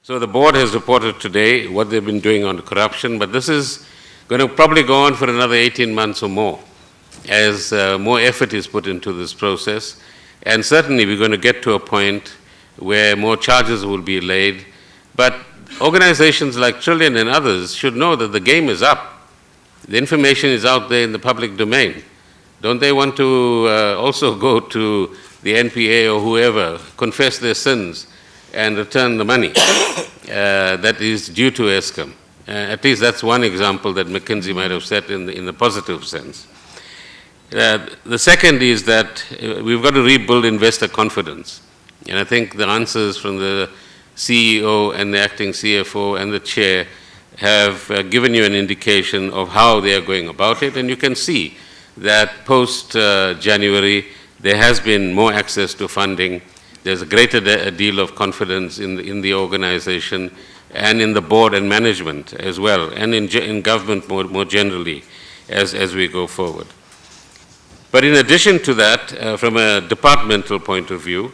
So the board has reported today what they've been doing on corruption, but this is going to probably go on for another 18 months or more as more effort is put into this process. And certainly we're going to get to a point where more charges will be laid. But organizations like Trillian and others should know that the game is up. The information is out there in the public domain. Don't they want to also go to the NPA or whoever, confess their sins and return the money that is due to Eskom? At least that's one example that McKinsey might have set in the positive sense. The second is that we've got to rebuild investor confidence. And I think the answers from the CEO and the acting CFO and the chair have given you an indication of how they are going about it. And you can see that post-January, there has been more access to funding. There's a greater deal of confidence in the organization and in the board and management as well, and in government more generally as we go forward. But in addition to that, from a departmental point of view,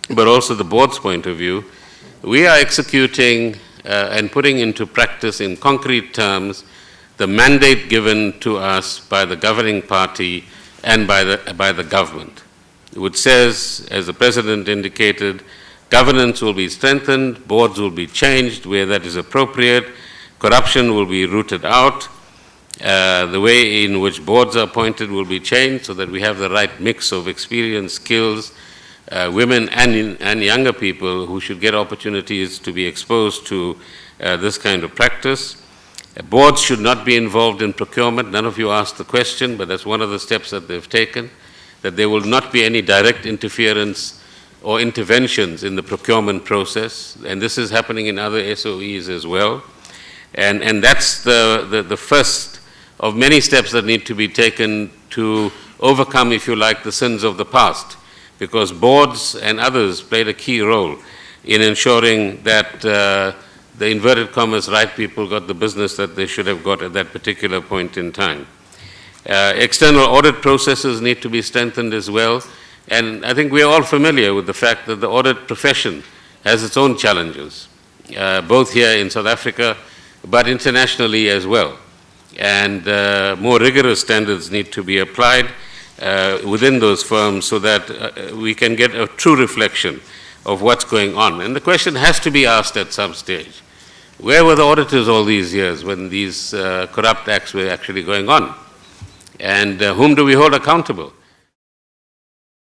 but also the board's point of view, we are executing and putting into practice in concrete terms the mandate given to us by the governing party and by the government, which says, as the President indicated, governance will be strengthened, boards will be changed where that is appropriate, corruption will be rooted out, the way in which boards are appointed will be changed so that we have the right mix of experience, skills, women and younger people who should get opportunities to be exposed to this kind of practice. Boards should not be involved in procurement. None of you asked the question, but that's one of the steps that they've taken, that there will not be any direct interference or interventions in the procurement process, and this is happening in other SOEs as well. And that's the first of many steps that need to be taken to overcome, if you like, the sins of the past, because boards and others played a key role in ensuring that the inverted commas right people got the business that they should have got at that particular point in time. External audit processes need to be strengthened as well. And I think we're all familiar with the fact that the audit profession has its own challenges, both here in South Africa, but internationally as well. And more rigorous standards need to be applied within those firms so that we can get a true reflection of what's going on. And the question has to be asked at some stage. Where were the auditors all these years when these corrupt acts were actually going on? And whom do we hold accountable?